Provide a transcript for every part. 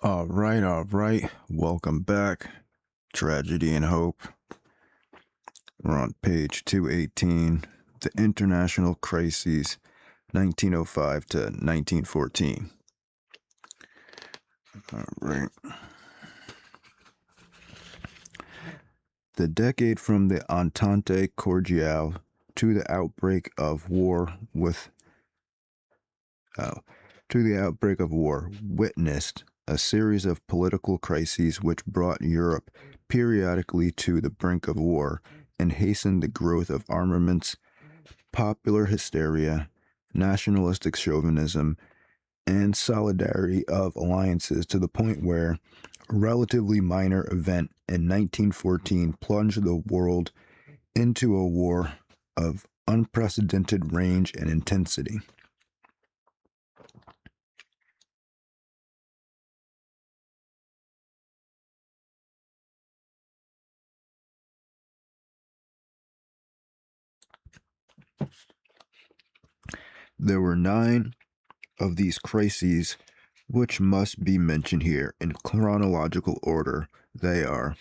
All right. Welcome back. Tragedy and Hope. We're on page 218. The International Crises, 1905 to 1914. All right. The decade from the Entente Cordiale to the outbreak of war witnessed a series of political crises which brought Europe periodically to the brink of war and hastened the growth of armaments, popular hysteria, nationalistic chauvinism, and solidarity of alliances to the point where a relatively minor event in 1914 plunged the world into a war of unprecedented range and intensity. There were 9 of these crises which must be mentioned here in chronological order. They are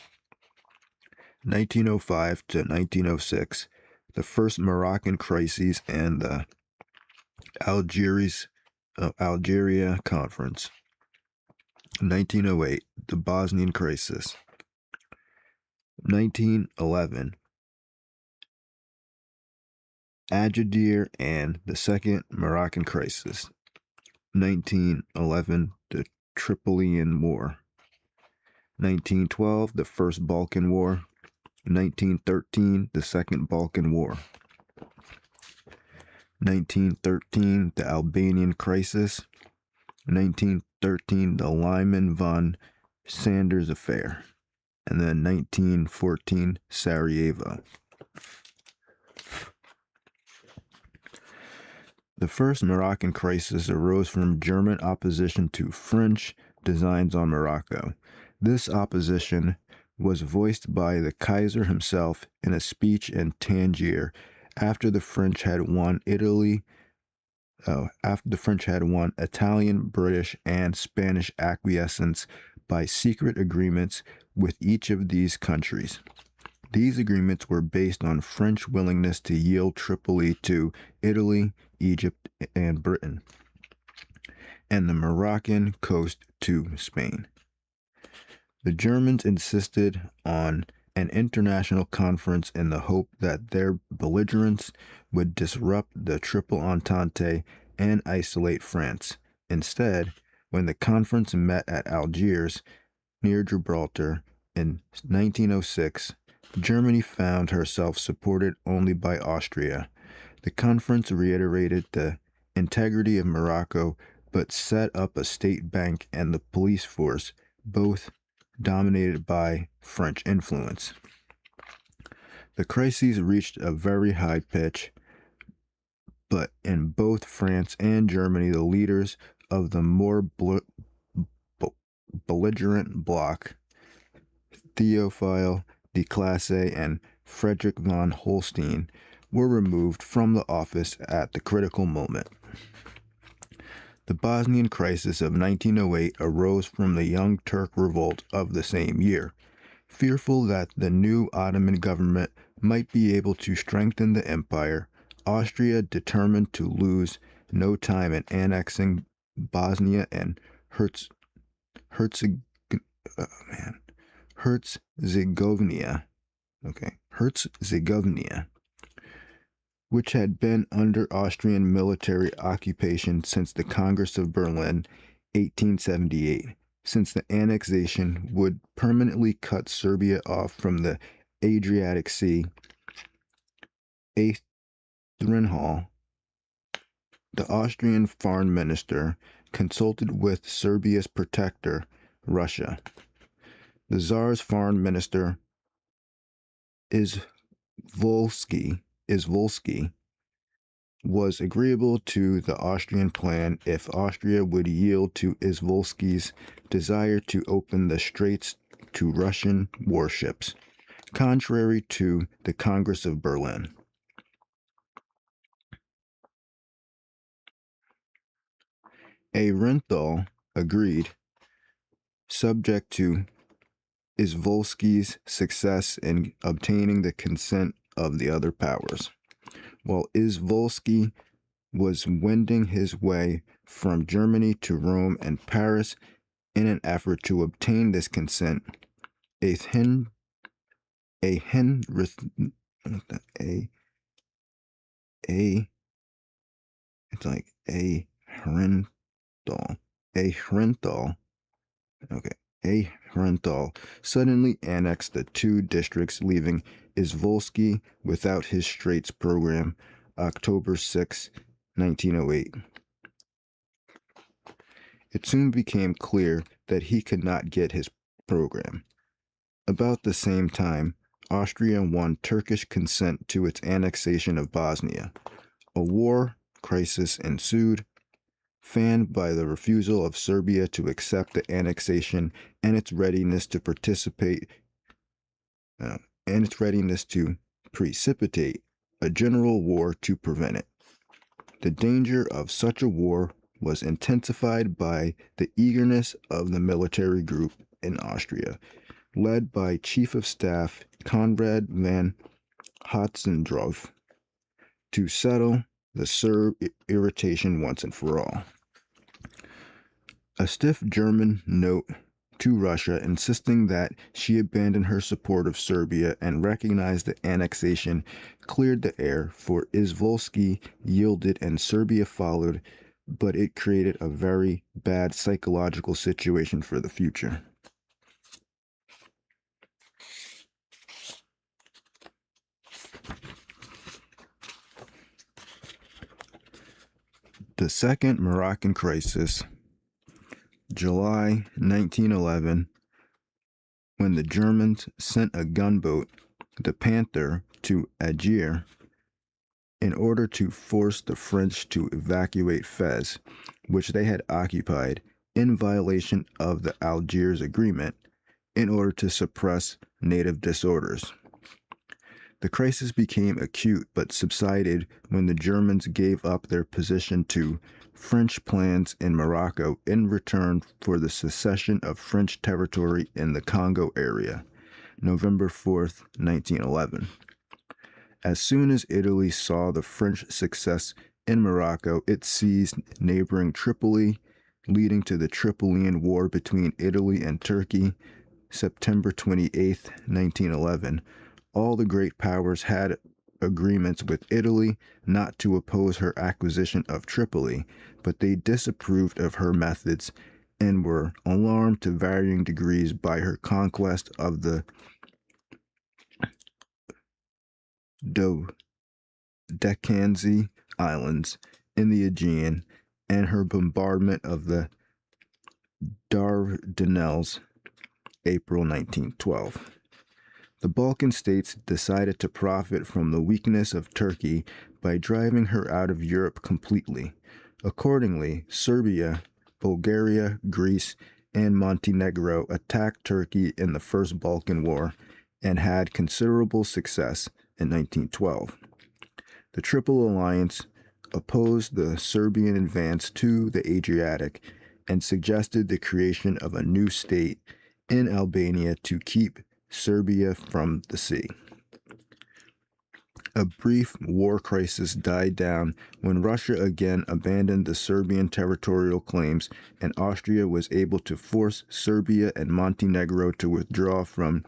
1905 to 1906, the first Moroccan crisis and the Algeria Conference. 1908, the Bosnian crisis. 1911, Agadir and the Second Moroccan crisis. 1911, the Tripolitan War. 1912, the First Balkan War. 1913, the Second Balkan War. 1913, the Albanian crisis. 1913, the Lyman von Sanders affair. And then 1914, Sarajevo. The first Moroccan crisis arose from German opposition to French designs on Morocco. This opposition was voiced by the Kaiser himself in a speech in Tangier after the French had won Italian, British, and Spanish acquiescence by secret agreements with each of these countries. These agreements were based on French willingness to yield Tripoli to Italy, Egypt, and Britain, and the Moroccan coast to Spain. The Germans insisted on an international conference in the hope that their belligerents would disrupt the Triple Entente and isolate France. Instead, when the conference met at Algiers, near Gibraltar, in 1906, Germany found herself supported only by Austria. The conference reiterated the integrity of Morocco, but set up a state bank and the police force, both dominated by French influence. The crises reached a very high pitch, but in both France and Germany, the leaders of the more belligerent bloc, Theophile de Classe and Frederick von Holstein, were removed from the office at the critical moment. The Bosnian crisis of 1908 arose from the Young Turk revolt of the same year. Fearful that the new Ottoman government might be able to strengthen the empire, Austria determined to lose no time in annexing Bosnia and Herzegovina, which had been under Austrian military occupation since the Congress of Berlin, 1878, since the annexation would permanently cut Serbia off from the Adriatic Sea. Hall, the Austrian foreign minister, consulted with Serbia's protector, Russia. The Tsar's foreign minister, Izvolsky, was agreeable to the Austrian plan if Austria would yield to Izvolsky's desire to open the straits to Russian warships, contrary to the Congress of Berlin. Aehrenthal agreed, subject to Izvolsky's success in obtaining the consent of the other powers. While Izvolsky was wending his way from Germany to Rome and Paris in an effort to obtain this consent, a it's like a Hrenthal, okay, a Hrenthal suddenly annexed the two districts, leaving Izvolsky without his Straits program, October 6, 1908. It soon became clear that he could not get his program. About the same time, Austria won Turkish consent to its annexation of Bosnia. A war crisis ensued, fanned by the refusal of Serbia to accept the annexation and its readiness to precipitate a general war to prevent it. The danger of such a war was intensified by the eagerness of the military group in Austria, led by Chief of Staff Konrad von Hotzendorf, to settle the Serb irritation once and for all. A stiff German note to Russia insisting that she abandon her support of Serbia and recognize the annexation cleared the air, for Izvolsky yielded and Serbia followed, but it created a very bad psychological situation for the future. The Second Moroccan Crisis, July 1911, when the Germans sent a gunboat, the Panther, to Algiers in order to force the French to evacuate Fez, which they had occupied in violation of the Algiers Agreement, in order to suppress native disorders. The crisis became acute but subsided when the Germans gave up their position to French plans in Morocco in return for the secession of French territory in the Congo area, November 4th, 1911. As soon as Italy saw the French success in Morocco, it seized neighboring Tripoli, leading to the Tripolitan War between Italy and Turkey, September 28th, 1911. All the great powers had agreements with Italy not to oppose her acquisition of Tripoli, but they disapproved of her methods and were alarmed to varying degrees by her conquest of the Deccanese Islands in the Aegean and her bombardment of the Dardanelles, April 1912. The Balkan states decided to profit from the weakness of Turkey by driving her out of Europe completely. Accordingly, Serbia, Bulgaria, Greece, and Montenegro attacked Turkey in the First Balkan War and had considerable success in 1912. The Triple Alliance opposed the Serbian advance to the Adriatic and suggested the creation of a new state in Albania to keep Serbia from the sea. A brief war crisis died down when Russia again abandoned the Serbian territorial claims, and Austria was able to force Serbia and Montenegro to withdraw from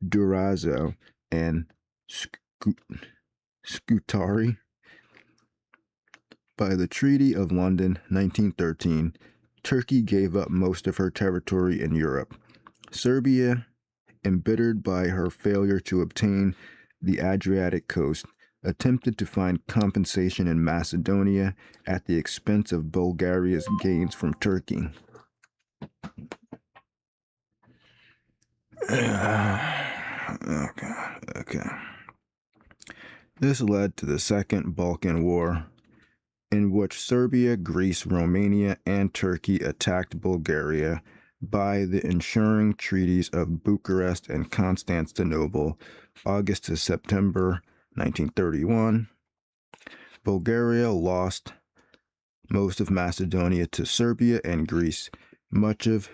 Durazzo and Scutari. By the Treaty of London, 1913, Turkey gave up most of her territory in Europe. Serbia, embittered by her failure to obtain the Adriatic coast, attempted to find compensation in Macedonia at the expense of Bulgaria's gains from Turkey. Okay. This led to the Second Balkan War, in which Serbia, Greece, Romania, and Turkey attacked Bulgaria by the ensuring treaties of Bucharest and Constantinople, August to September 1931. Bulgaria lost most of Macedonia to Serbia and Greece. Much of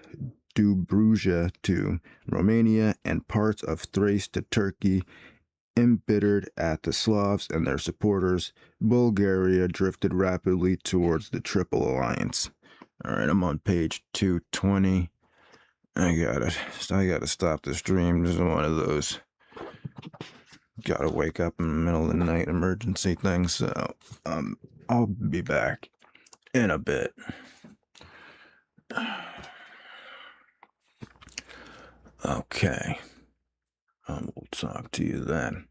Dobruja to Romania and parts of Thrace to Turkey. Embittered at the Slavs and their supporters, Bulgaria drifted rapidly towards the Triple Alliance. All right, I'm on page 220. I gotta stop the stream. This is one of those gotta wake up in the middle of the night emergency things. So I'll be back in a bit. Okay. We'll talk to you then.